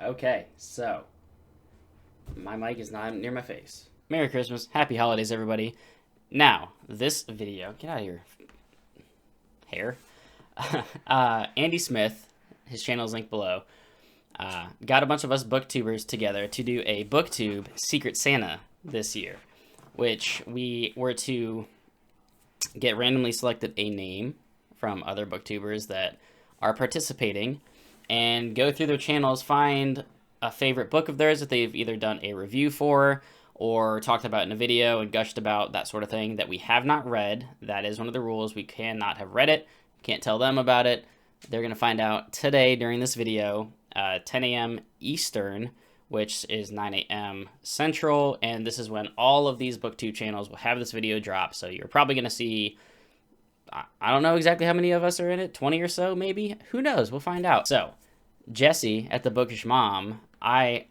Okay, so my mic is not near my face. Merry Christmas, Happy Holidays, everybody. Now, this video, get out of here, hair. Andy Smith, his channel is linked below, got a bunch of us booktubers together to do a booktube Secret Santa this year, which we were to get randomly selected a name from other booktubers that are participating and go through their channels, find a favorite book of theirs that they've either done a review for or talked about in a video and gushed about, that sort of thing, that we have not read. That is one of the rules. We cannot have read it. Can't tell them about it. They're going to find out today during this video, 10 a.m. Eastern, which is 9 a.m. Central, and this is when all of these booktube channels will have this video drop. So you're probably going to see, I don't know exactly how many of us are in it, 20 or so maybe? Who knows? We'll find out. So, Jesse at The Bookish Mom, I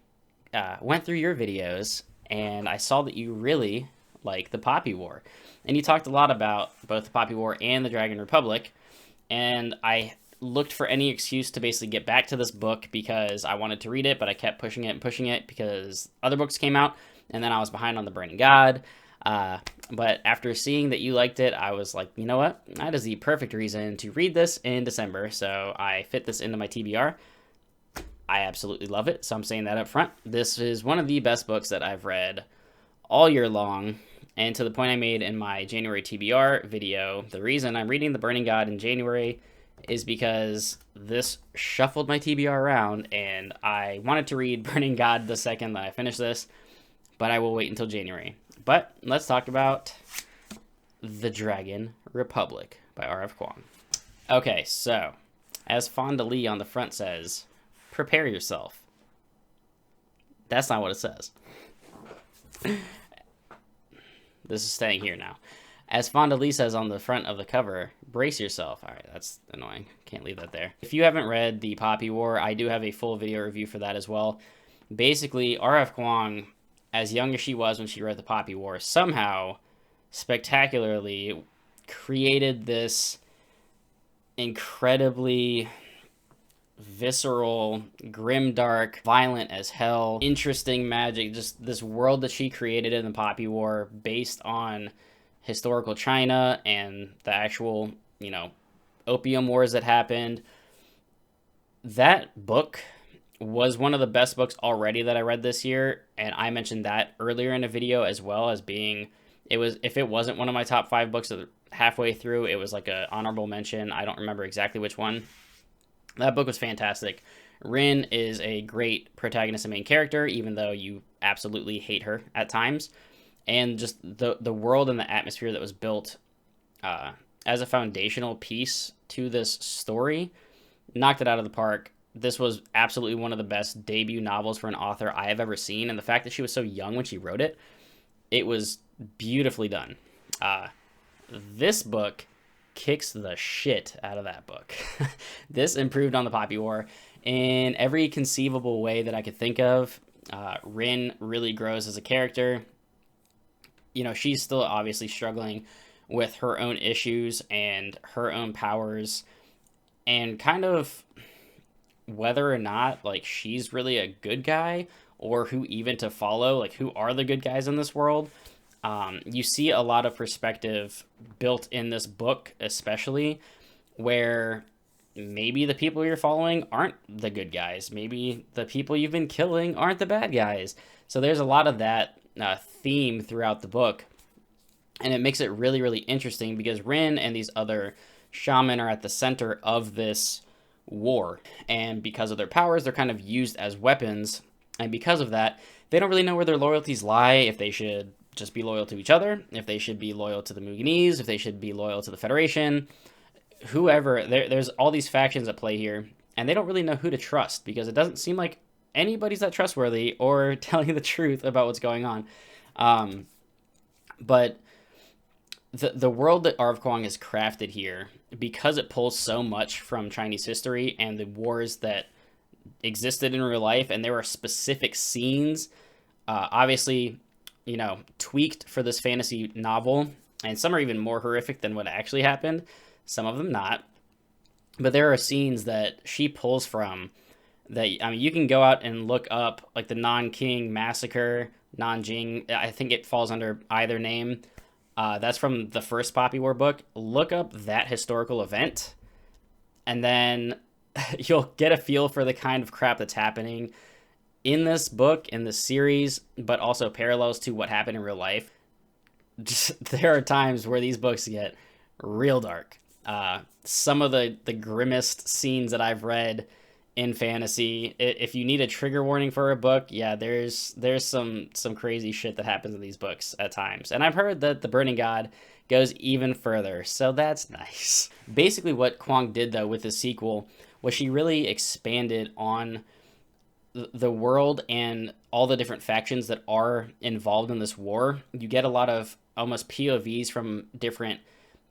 went through your videos, and I saw that you really like the Poppy War. And you talked a lot about both the Poppy War and the Dragon Republic, and I looked for any excuse to basically get back to this book because I wanted to read it, but I kept pushing it and pushing it because other books came out, and then I was behind on The Burning God. But after seeing that you liked it, I was like, you know what? That is the perfect reason to read this in December, so I fit this into my TBR. I absolutely love it, so I'm saying that up front. This is one of the best books that I've read all year long, and to the point I made in my January TBR video, the reason I'm reading The Burning God in January is because this shuffled my TBR around, and I wanted to read Burning God the second that I finish this, but I will wait until January. But let's talk about The Dragon Republic by RF Kuang. Okay, so as Fonda Lee on the front says, prepare yourself. That's not what it says. This is staying here now. As Fonda Lee says on the front of the cover, brace yourself. All right, that's annoying. Can't leave that there. If you haven't read The Poppy War, I do have a full video review for that as well. Basically, RF Kuang, as young as she was when she wrote The Poppy War, somehow, spectacularly, created this incredibly visceral, grimdark, violent as hell, interesting magic, just this world that she created in The Poppy War based on historical China and the actual, opium wars that happened. That book was one of the best books already that I read this year, and I mentioned that earlier in a video as well as being, if it wasn't one of my top 5 books halfway through, it was like a honorable mention. I don't remember exactly which one. That book was fantastic. Rin is a great protagonist and main character, even though you absolutely hate her at times. And just the world and the atmosphere that was built as a foundational piece to this story knocked it out of the park. This was absolutely one of the best debut novels for an author I have ever seen. And the fact that she was so young when she wrote it, it was beautifully done. This book kicks the shit out of that book. This improved on the Poppy War in every conceivable way that I could think of. Rin really grows as a character. She's still obviously struggling with her own issues and her own powers, and kind of whether or not she's really a good guy or who even to follow, who are the good guys in this world. You see a lot of perspective built in this book, especially where maybe the people you're following aren't the good guys. Maybe the people you've been killing aren't the bad guys. So there's a lot of that theme throughout the book. And it makes it really, really interesting because Rin and these other shaman are at the center of this war. And because of their powers, they're kind of used as weapons. And because of that, they don't really know where their loyalties lie, if they should just be loyal to each other, if they should be loyal to the Muganese, if they should be loyal to the Federation, whoever. There's all these factions at play here, and they don't really know who to trust because it doesn't seem like anybody's that trustworthy or telling the truth about what's going on. But the world that RF Kuang has crafted here, because it pulls so much from Chinese history and the wars that existed in real life, and there are specific scenes, obviously, tweaked for this fantasy novel, and some are even more horrific than what actually happened, some of them not. But there are scenes that she pulls from that, I mean, you can go out and look up like the Nanking Massacre, Nanjing. I think it falls under either name. That's from the first Poppy War book. Look up that historical event, and then you'll get a feel for the kind of crap that's happening in this book, in this series, but also parallels to what happened in real life. Just, there are times where these books get real dark. Some of the grimmest scenes that I've read in fantasy. If you need a trigger warning for a book, yeah, there's some crazy shit that happens in these books at times. And I've heard that the Burning God goes even further, so that's nice. Basically, what Kuang did though with the sequel was she really expanded on the world and all the different factions that are involved in this war. You get a lot of almost POVs from different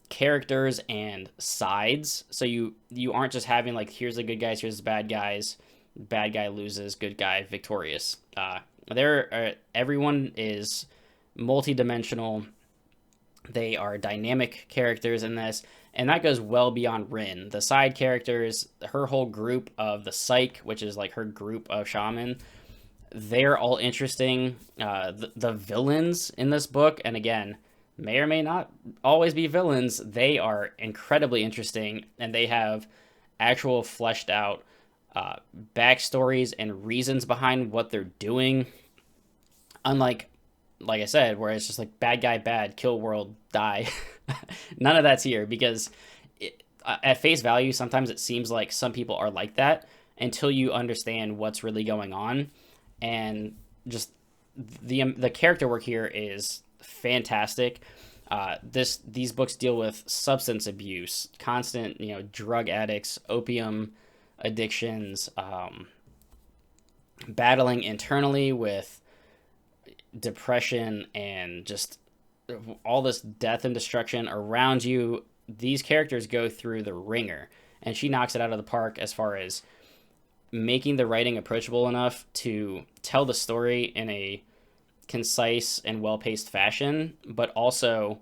characters and sides, so you aren't just having like, here's the good guys, here's the bad guys, bad guy loses, good guy victorious. Everyone is multi-dimensional. They are dynamic characters in this, and that goes well beyond Rin. The side characters, her whole group of the Psych, which is like her group of shaman, they're all interesting. The villains in this book, and again, may or may not always be villains, they are incredibly interesting, and they have actual fleshed out backstories and reasons behind what they're doing. Unlike, like I said, where it's just like bad guy bad, kill world, die. None of that's here, because at face value, sometimes it seems like some people are like that until you understand what's really going on. And just the character work here is fantastic. These books deal with substance abuse, constant, drug addicts, opium addictions, battling internally with depression, and just all this death and destruction around you. These characters go through the ringer, and she knocks it out of the park as far as making the writing approachable enough to tell the story in a concise and well-paced fashion, but also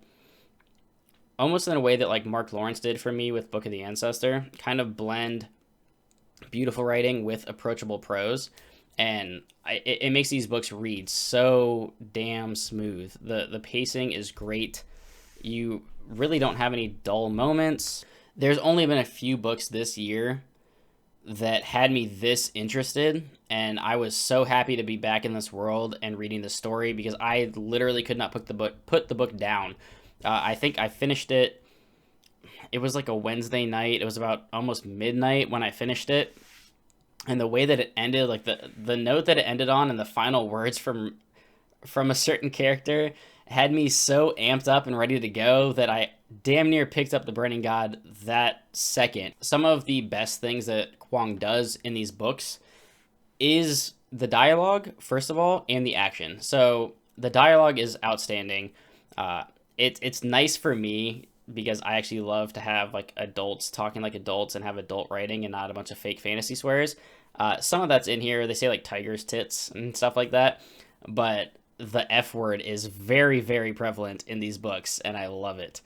almost in a way that like Mark Lawrence did for me with Book of the Ancestor, kind of blend beautiful writing with approachable prose. And it makes these books read so damn smooth. The pacing is great. You really don't have any dull moments. There's only been a few books this year that had me this interested, and I was so happy to be back in this world and reading the story, because I literally could not put the book down. I think I finished it. It was like a Wednesday night. It was about almost midnight when I finished it. And the way that it ended, like the note that it ended on and the final words from a certain character had me so amped up and ready to go that I damn near picked up the Burning God that second. Some of the best things that Kuang does in these books is the dialogue, first of all, and the action. So the dialogue is outstanding. It's nice for me because I actually love to have like adults talking like adults and have adult writing and not a bunch of fake fantasy swears. Some of that's in here. They say like tiger's tits and stuff like that, but the F word is very, very prevalent in these books, and I love it.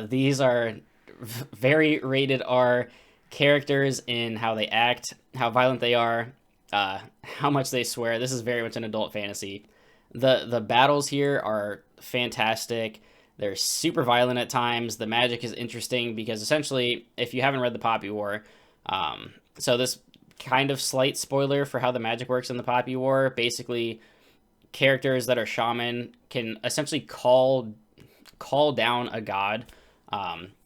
These are very rated R characters in how they act, how violent they are, how much they swear. This is very much an adult fantasy. The battles here are fantastic. They're super violent at times. The magic is interesting because essentially, if you haven't read the Poppy War, so this kind of slight spoiler for how the magic works in the Poppy War, basically characters that are shaman can essentially call down a god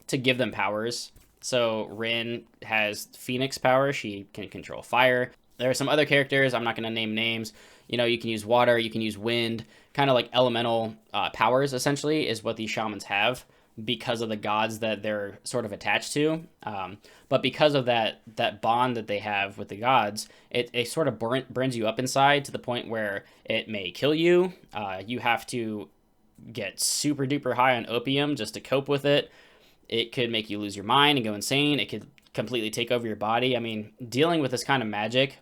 to give them powers. So Rin has Phoenix power. She can control fire. There are some other characters, I'm not going to name names. You can use water, you can use wind, kind of like elemental powers, essentially, is what these shamans have because of the gods that they're sort of attached to. But because of that bond that they have with the gods, it sort of burns you up inside to the point where it may kill you. You have to get super duper high on opium just to cope with it. It could make you lose your mind and go insane. It could completely take over your body. I mean, dealing with this kind of magic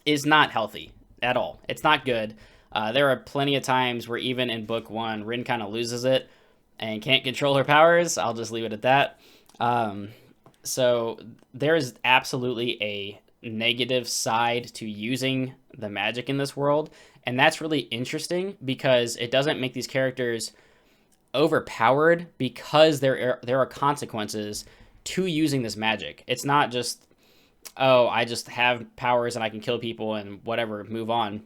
is not healthy at all. It's not good. There are plenty of times where even in book 1, Rin kind of loses it and can't control her powers. I'll just leave it at that. So there is absolutely a negative side to using the magic in this world. And that's really interesting because it doesn't make these characters overpowered, because there are consequences to using this magic. It's not just, oh, I just have powers and I can kill people and whatever, move on.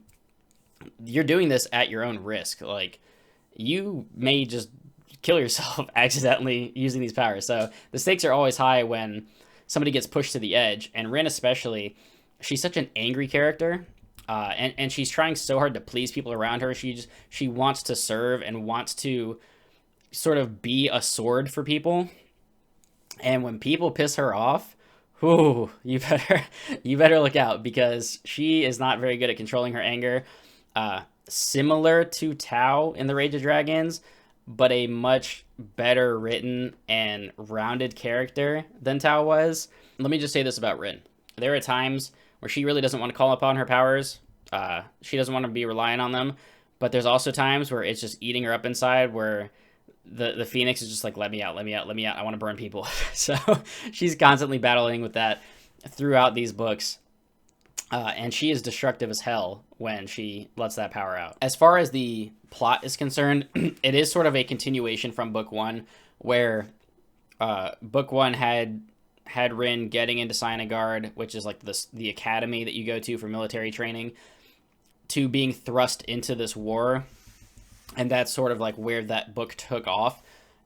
You're doing this at your own risk. Like, you may just kill yourself accidentally using these powers. So the stakes are always high when somebody gets pushed to the edge. And Rin especially, she's such an angry character. And she's trying so hard to please people around her. She wants to serve and wants to sort of be a sword for people. And when people piss her off, whoo, you better look out, because she is not very good at controlling her anger. Similar to Tao in the Rage of Dragons, but a much better written and rounded character than Tao was. Let me just say this about Rin. There are times where she really doesn't want to call upon her powers. She doesn't want to be relying on them. But there's also times where it's just eating her up inside, where the Phoenix is just like, let me out. I want to burn people. So she's constantly battling with that throughout these books. And she is destructive as hell when she lets that power out. As far as the plot is concerned, it is sort of a continuation from book one, where book one had Rin getting into Sinagard, which is like the academy that you go to for military training, to being thrust into this war. And that's sort of like where that book took off.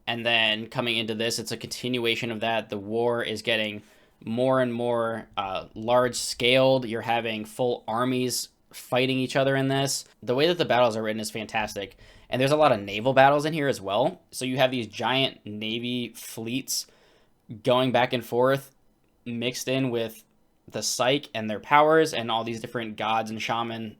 And then coming into this, it's a continuation of that. The war is getting more and more large scaled. You're having full armies fighting each other in this. The way that the battles are written is fantastic. And there's a lot of naval battles in here as well. So you have these giant navy fleets going back and forth, mixed in with the psych and their powers, and all these different gods and shaman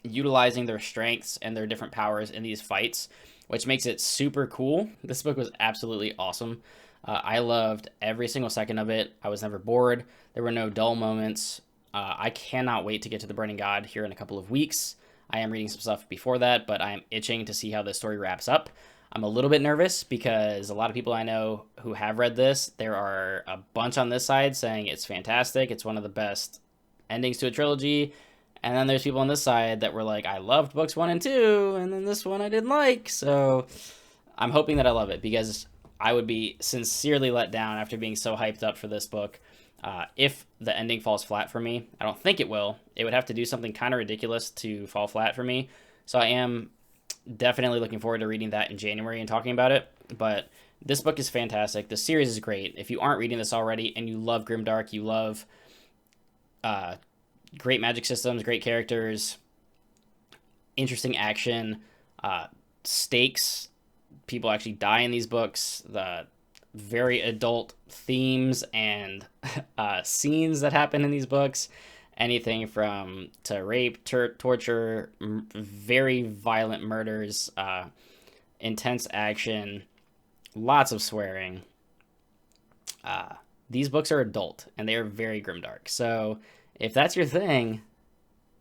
utilizing their strengths and their different powers in these fights, which makes it super cool. This book was absolutely awesome. I loved every single second of it. I was never bored. There were no dull moments. I cannot wait to get to the Burning God here in a couple of weeks. I am reading some stuff before that, but I am itching to see how this story wraps up. I'm a little bit nervous because a lot of people I know who have read this, there are a bunch on this side saying it's fantastic. It's one of the best endings to a trilogy. And then there's people on this side that were like, I loved books 1 and 2, and then this one I didn't like. So I'm hoping that I love it, because I would be sincerely let down after being so hyped up for this book if the ending falls flat for me. I don't think it will. It would have to do something kind of ridiculous to fall flat for me. So I am definitely looking forward to reading that in January and talking about it. But this book is fantastic. The series is great. If you aren't reading this already and you love grimdark, you love great magic systems, great characters, interesting action, stakes, people actually die in these books, the very adult themes and scenes that happen in these books, anything from to rape, torture, very violent murders, intense action, lots of swearing. These books are adult and they are very grimdark. So if that's your thing,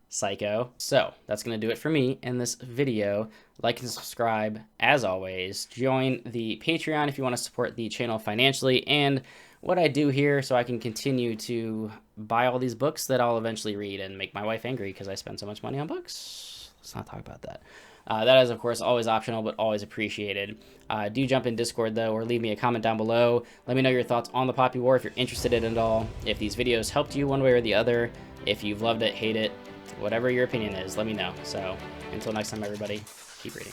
psycho. So that's going to do it for me in this video. Like and subscribe as always. Join the Patreon if you want to support the channel financially and what I do here, so I can continue to buy all these books that I'll eventually read and make my wife angry because I spend so much money on books. Let's not talk about that. That is, of course, always optional, but always appreciated. Do jump in Discord, though, or leave me a comment down below. Let me know your thoughts on the Poppy War if you're interested in it at all. If these videos helped you one way or the other. If you've loved it, hate it, whatever your opinion is, let me know. So, until next time, everybody, keep reading.